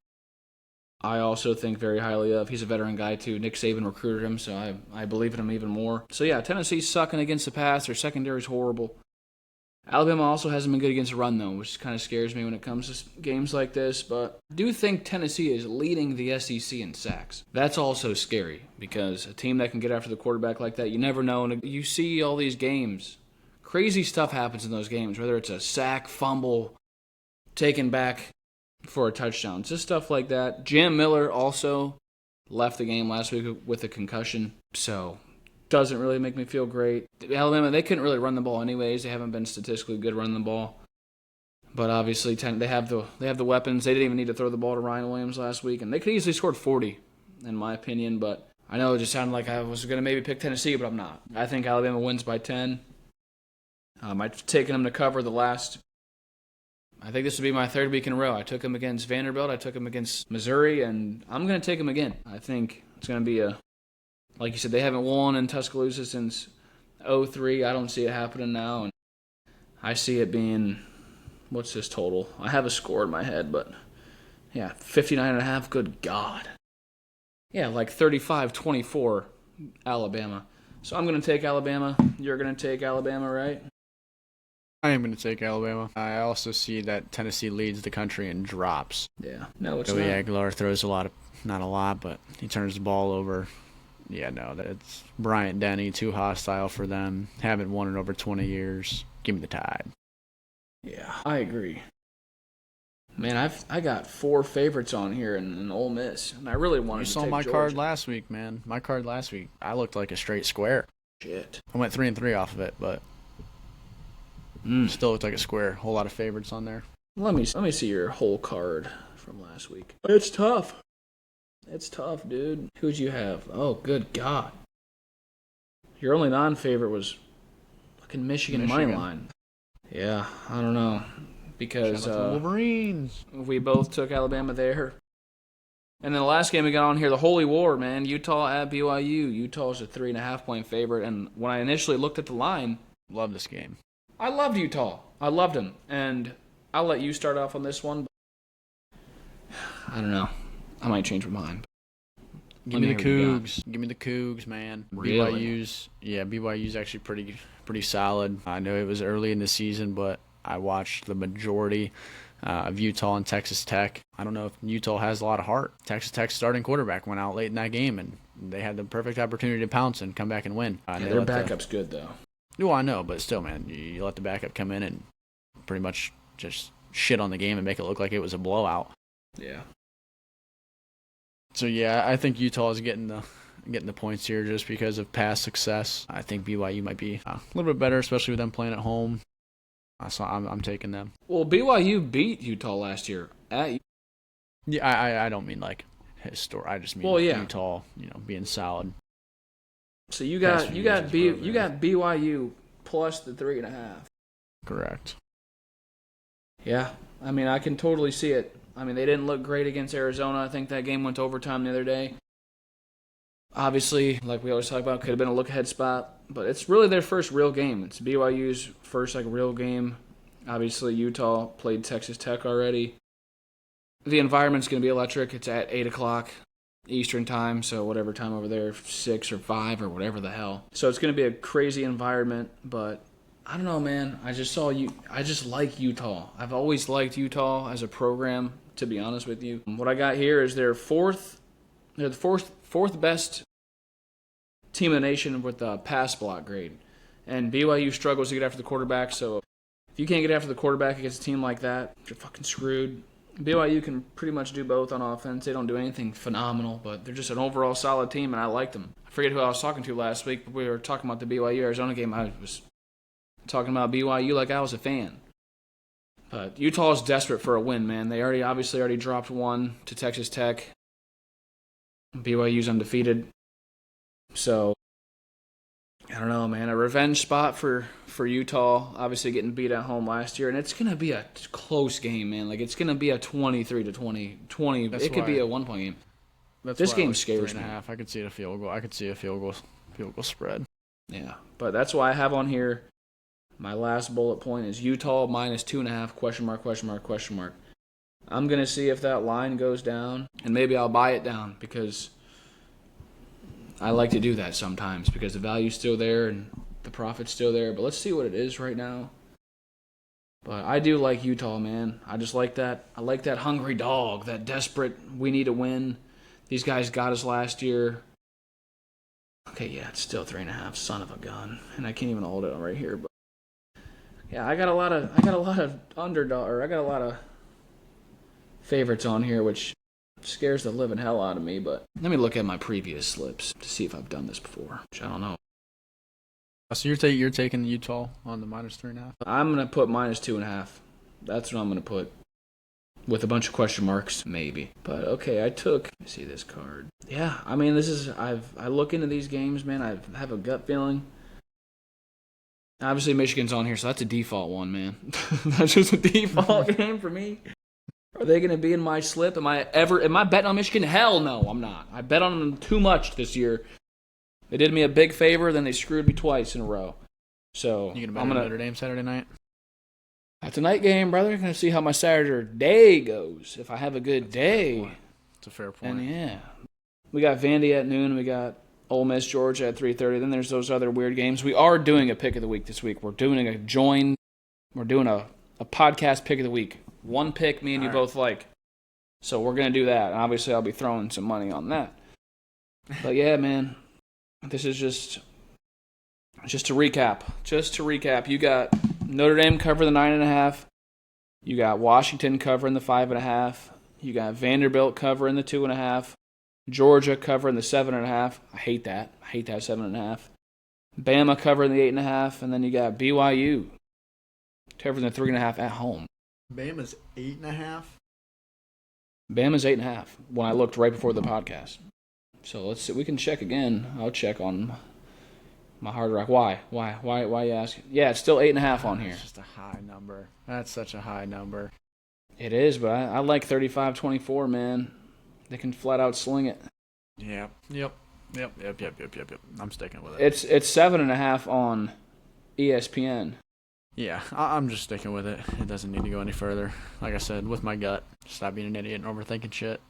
I also think very highly of. He's a veteran guy, too. Nick Saban recruited him, so I believe in him even more. So, yeah, Tennessee's sucking against the pass. Their secondary's horrible. Alabama also hasn't been good against the run, though, which kind of scares me when it comes to games like this. But I do think Tennessee is leading the SEC in sacks. That's also scary because a team that can get after the quarterback like that, you never know. And you see all these games. Crazy stuff happens in those games, whether it's a sack, fumble, taken back for a touchdown. Just stuff like that. Jam Miller also left the game last week with a concussion, so doesn't really make me feel great. Alabama, they couldn't really run the ball anyways. They haven't been statistically good running the ball. But obviously they have the weapons. They didn't even need to throw the ball to Ryan Williams last week, and they could easily scored 40, in my opinion. But I know it just sounded like I was going to maybe pick Tennessee, but I'm not. I think Alabama wins by 10. I've taken them to cover the last. I think this will be my third week in a row. I took them against Vanderbilt. I took them against Missouri, and I'm going to take them again. I think it's going to be like you said, they haven't won in Tuscaloosa since 2003. I don't see it happening now, and I see it being, what's this total? I have a score in my head, but yeah, 59.5. Good God. Yeah, like 35-24 Alabama. So I'm going to take Alabama. You're going to take Alabama, right? I am going to take Alabama. I also see that Tennessee leads the country in drops. Yeah. No, it's Joey not. Aguilar throws not a lot, but he turns the ball over. Yeah, no, that's Bryant Denny, too hostile for them. Haven't won in over 20 years. Give me the Tide. Yeah, I agree. Man, I got 4 favorites on here in Ole Miss, and I really wanted to take Georgia. You saw my card last week, man. My card last week, I looked like a straight square. Shit. I went 3-3 off of it, but still looked like a square. Whole lot of favorites on there. Let me see your whole card from last week. It's tough. It's tough, dude. Who'd you have? Oh, good God. Your only non-favorite was fucking Michigan money line. Yeah, I don't know. Because Wolverines. We both took Alabama there. And then the last game we got on here, the Holy War, man. Utah at BYU. Utah's a 3.5-point favorite. And when I initially looked at the line, love this game. I loved Utah. I loved them. And I'll let you start off on this one. I don't know. I might change my mind. Give me the Cougs. Give me the Cougs, man. Really? BYU's actually pretty solid. I know it was early in the season, but I watched the majority of Utah and Texas Tech. I don't know if Utah has a lot of heart. Texas Tech's starting quarterback went out late in that game, and they had the perfect opportunity to pounce and come back and win. Their backup's good, though. No, I know, but still, man, you let the backup come in and pretty much just shit on the game and make it look like it was a blowout. Yeah. So, yeah, I think Utah is getting the points here just because of past success. I think BYU might be a little bit better, especially with them playing at home. So I'm taking them. Well, BYU beat Utah last year at. Yeah, I don't mean like historic. I just mean Utah, being solid. So you got BYU plus the 3.5. Correct. Yeah, I mean I can totally see it. I mean they didn't look great against Arizona. I think that game went to overtime the other day. Obviously, like we always talk about, could have been a look-ahead spot, but it's really their first real game. It's BYU's first real game. Obviously, Utah played Texas Tech already. The environment's going to be electric. It's at 8 o'clock Eastern time, so whatever time over there, 6 or 5 or whatever the hell. So it's going to be a crazy environment, but I don't know, man. I just like Utah. I've always liked Utah as a program, to be honest with you. What I got here is they're the fourth best team in the nation with a pass block grade. And BYU struggles to get after the quarterback, so if you can't get after the quarterback against a team like that, you're fucking screwed. BYU can pretty much do both on offense. They don't do anything phenomenal, but they're just an overall solid team, and I like them. I forget who I was talking to last week, but we were talking about the BYU-Arizona game. I was talking about BYU like I was a fan. But Utah is desperate for a win, man. They obviously already dropped one to Texas Tech. BYU's undefeated. So, I don't know, man. A revenge spot for Utah, obviously getting beat at home last year. And it's going to be a close game, man. Like, it's going to be a 23-20. It could be a one-point game. This game scares me. I could see a field goal. I could see a field goal spread. Yeah, but that's why I have on here, my last bullet point is Utah minus 2.5, question mark. I'm going to see if that line goes down, and maybe I'll buy it down because I like to do that sometimes because the value's still there and the profit's still there. But let's see what it is right now. But I do like Utah, man. I just like that. I like that hungry dog, that desperate, we need to win. These guys got us last year. Okay, yeah, it's still 3.5. Son of a gun, and I can't even hold it right here. But yeah, I got a lot of underdog, or I got a lot of favorites on here, which scares the living hell out of me. But let me look at my previous slips to see if I've done this before. Which I don't know. So you're taking Utah on the -3.5. I'm gonna put -2.5. That's what I'm gonna put. With a bunch of question marks, maybe. But okay, I took. Let me see this card. Yeah, I mean, this is. I look into these games, man. I have a gut feeling. Obviously, Michigan's on here, so that's a default one, man. That's just a default game for me. Are they going to be in my slip? Am I betting on Michigan? Hell no, I'm not. I bet on them too much this year. They did me a big favor, then they screwed me twice in a row. So You gonna bet on Notre Dame Saturday night? That's a night game, brother. Gonna see how my Saturday goes. If I have a good day. It's a fair point. And yeah, we got Vandy at noon. We got Ole Miss Georgia at 3:30. Then there's those other weird games. We are doing a pick of the week this week. We're doing a podcast pick of the week. One pick me and you both like. So we're gonna do that. And obviously I'll be throwing some money on that. But yeah, man, this is just to recap. Just to recap, you got Notre Dame covering the 9.5. You got Washington covering the 5.5. You got Vanderbilt covering the 2.5. Georgia covering the 7.5. I hate that. I hate that 7.5. Bama covering the 8.5, and then you got BYU covering the 3.5 at home. Bama's 8.5. Bama's 8.5 when I looked right before the podcast. So let's see. We can check again. I'll check on my Hard Rock. Why you asking? Yeah, it's still 8.5 on here. That's just a high number. That's such a high number. It is, but I like 35-24, man. They can flat out sling it. Yep. I'm sticking with it. It's 7.5 on ESPN. Yeah, I'm just sticking with it. It doesn't need to go any further. Like I said, with my gut, stop being an idiot and overthinking shit.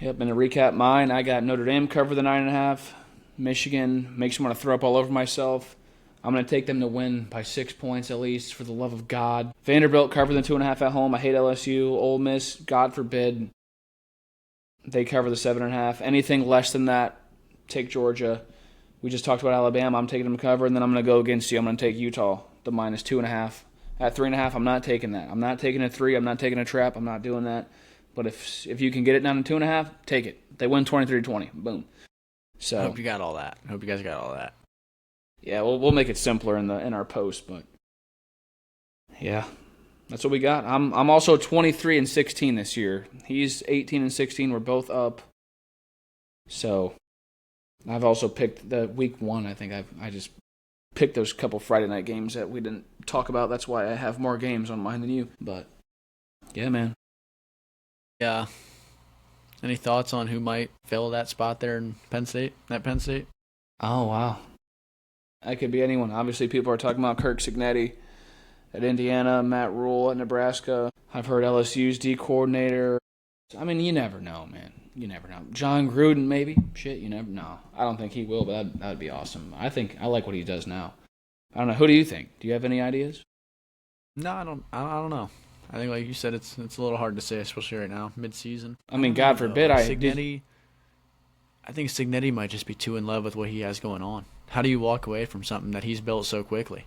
Yep, and to recap mine, I got Notre Dame cover the 9.5. Michigan makes me want to throw up all over myself. I'm going to take them to win by 6 points at least, for the love of God. Vanderbilt cover the 2.5 at home. I hate LSU. Ole Miss, God forbid, they cover the 7.5. Anything less than that, take Georgia. We just talked about Alabama. I'm taking them to cover, and then I'm going to go against you. I'm going to take Utah, the -2.5. At 3.5, I'm not taking that. I'm not taking a 3. I'm not taking a trap. I'm not doing that. But if you can get it down to 2.5, take it. They win 23-20. Boom. So I hope you got all that. I hope you guys got all that. Yeah, we'll make it simpler in our post, but yeah, that's what we got. I'm also 23-16 this year. He's 18-16. We're both up. So I've also picked the week 1. I think I just picked those couple Friday night games that we didn't talk about. That's why I have more games on mine than you. But yeah, man. Yeah. Any thoughts on who might fill that spot there in Penn State? At Penn State? Oh wow. That could be anyone. Obviously, people are talking about Kirk Cignetti at Indiana, Matt Rule at Nebraska. I've heard LSU's D coordinator. I mean, you never know, man. You never know. John Gruden, maybe. Shit, you never know. I don't think he will, but that would be awesome. I like what he does now. I don't know. Who do you think? Do you have any ideas? No, I don't know. I think, like you said, it's a little hard to say, especially right now, mid-season. I mean, God forbid Cignetti. I think Cignetti might just be too in love with what he has going on. How do you walk away from something that he's built so quickly?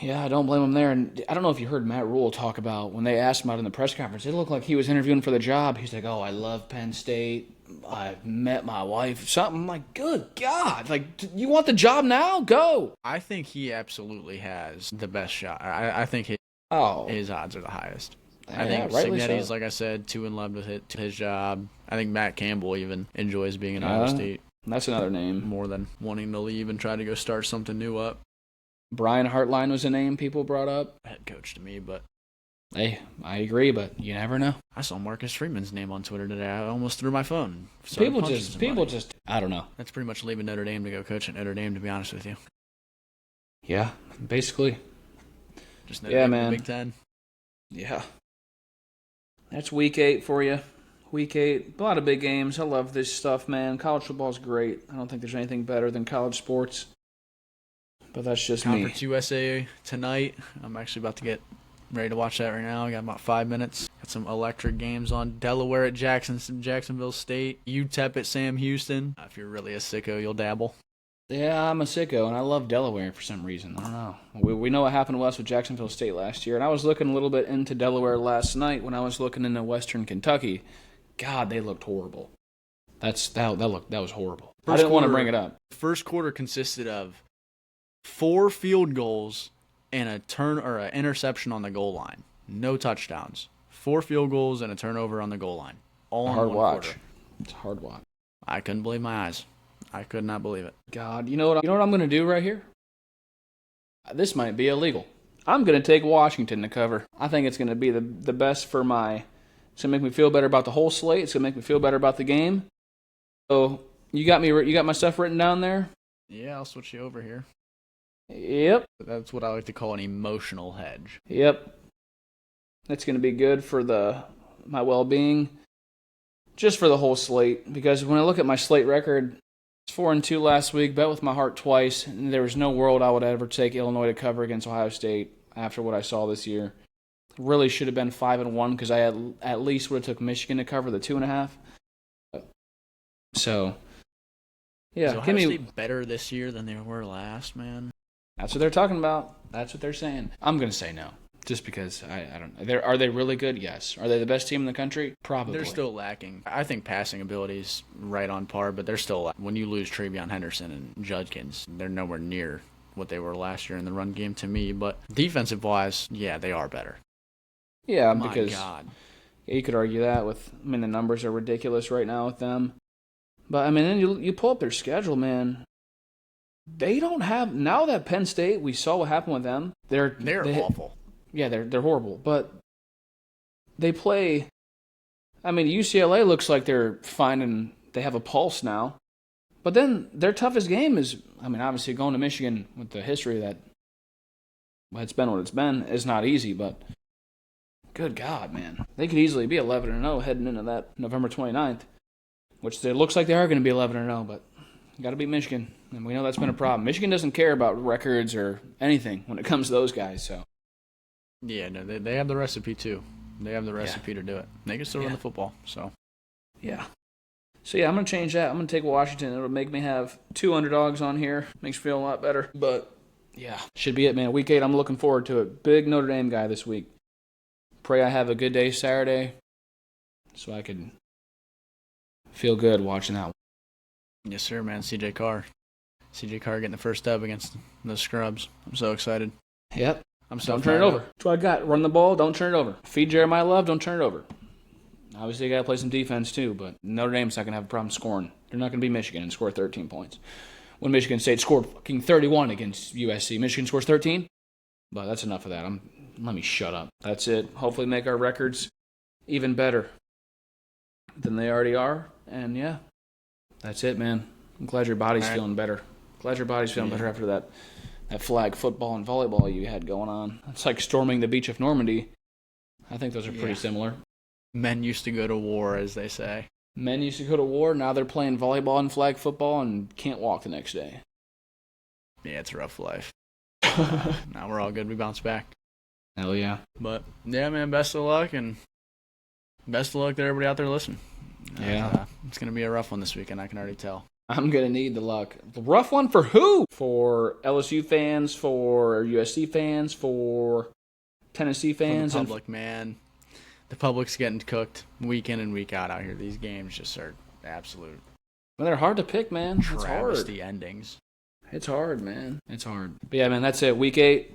Yeah, I don't blame him there. And I don't know if you heard Matt Rule talk about when they asked him out in the press conference. It looked like he was interviewing for the job. He's like, "Oh, I love Penn State. I met my wife." Something. I'm like, good God! Like, you want the job now? Go. I think he absolutely has the best shot. I think his odds are the highest. I think Cignetti's, like I said, too in love with his job. I think Matt Campbell even enjoys being in Iowa State. That's another name. More than wanting to leave and try to go start something new up. Brian Hartline was a name people brought up. Head coach to me, but... Hey, I agree, but you never know. I saw Marcus Freeman's name on Twitter today. I almost threw my phone. People just, I don't know. That's pretty much leaving Notre Dame to go coach at Notre Dame, to be honest with you. Yeah, basically. Just Notre Dame man. In the Big Ten. Yeah. That's week 8 for you. Week 8, a lot of big games. I love this stuff, man. College football's great. I don't think there's anything better than college sports. But that's just me. Conference USA tonight. I'm actually about to get ready to watch that right now. I got about 5 minutes. Got some electric games on. Delaware at Jacksonville State. UTEP at Sam Houston. If you're really a sicko, you'll dabble. Yeah, I'm a sicko, and I love Delaware for some reason. I don't know. We know what happened to us with Jacksonville State last year, and I was looking a little bit into Delaware last night when I was looking into Western Kentucky. God, they looked horrible. That was horrible. I didn't want to bring it up. First quarter consisted of 4 field goals and an interception on the goal line. No touchdowns. 4 field goals and a turnover on the goal line. All in one quarter. It's a hard watch. I couldn't believe my eyes. I could not believe it. God, you know what I'm going to do right here? This might be illegal. I'm going to take Washington to cover. I think it's going to be the best for my... It's going to make me feel better about the whole slate. It's going to make me feel better about the game. So, you got my stuff written down there? Yeah, I'll switch you over here. Yep. That's what I like to call an emotional hedge. Yep. That's going to be good for my well-being. Just for the whole slate. Because when I look at my slate record... 4-2 last week, bet with my heart twice, and there was no world I would ever take Illinois to cover against Ohio State after what I saw this year. Really should have been 5-1 because I at least would have took Michigan to cover the 2.5. So, yeah, is Ohio State better this year than they were last, man? That's what they're talking about. That's what they're saying. I'm gonna say no. Just because I don't know. Are they really good? Yes. Are they the best team in the country? Probably. They're still lacking. I think passing ability is right on par, but they're still when you lose Travion Henderson and Judkins, they're nowhere near what they were last year in the run game to me. But defensive-wise, yeah, they are better. Yeah, My because God. Yeah, you could argue that the numbers are ridiculous right now with them. But, then you pull up their schedule, man. They don't have... Now that Penn State, we saw what happened with them. They're awful. Yeah, they're horrible, but they play... UCLA looks like they're finding... They have a pulse now. But then their toughest game is... obviously going to Michigan with the history that... it's been what it's been is not easy, but... Good God, man. They could easily be 11-0 heading into that November 29th, which it looks like they are going to be 11-0, but got to beat Michigan, and we know that's been a problem. Michigan doesn't care about records or anything when it comes to those guys, so... Yeah, no, they have the recipe, too. They have the recipe to do it. They can still run the football, so. Yeah. So, yeah, I'm going to change that. I'm going to take Washington. It'll make me have 2 underdogs on here. Makes me feel a lot better. But, yeah, should be it, man. Week 8, I'm looking forward to it. Big Notre Dame guy this week. Pray I have a good day Saturday so I can feel good watching that one. Yes, sir, man. CJ Carr getting the first dub against the Scrubs. I'm so excited. Yep. Don't turn it over. That's what I got. Run the ball. Don't turn it over. Feed Jeremiah Love. Don't turn it over. Obviously, you got to play some defense, too, but Notre Dame's not going to have a problem scoring. They're not going to be Michigan and score 13 points. When Michigan State scored fucking 31 against USC, Michigan scores 13? But that's enough of that. Let me shut up. That's it. Hopefully make our records even better than they already are. And, yeah, that's it, man. I'm glad your body's feeling better. Better after that flag football and volleyball you had going on. It's like storming the beach of Normandy. I think those are pretty similar. Men used to go to war, as they say. Men used to go to war. Now they're playing volleyball and flag football and can't walk the next day. Yeah, it's a rough life. Now we're all good. We bounce back. Hell yeah. But, yeah, man, best of luck. And best of luck to everybody out there listening. Yeah. It's going to be a rough one this weekend, I can already tell. I'm going to need the luck. The rough one for who? For LSU fans, for USC fans, for Tennessee fans. For the public, man. The public's getting cooked week in and week out here. These games just are absolute. Well, they're hard to pick, man. It's travesty hard. Endings. It's hard, man. It's hard. But yeah, man, that's it. Week 8.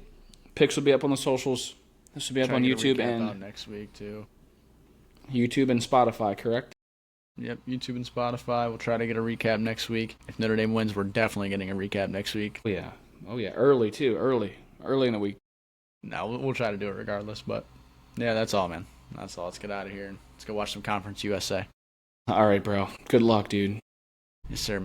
Picks will be up on the socials. This will be up on YouTube and next week too. YouTube and Spotify, correct? Yep, YouTube and Spotify. We'll try to get a recap next week. If Notre Dame wins, we're definitely getting a recap next week. Oh yeah, early too. Early in the week. No, we'll try to do it regardless. But yeah, that's all, man. That's all. Let's get out of here and let's go watch some Conference USA. All right, bro. Good luck, dude. Yes, sir.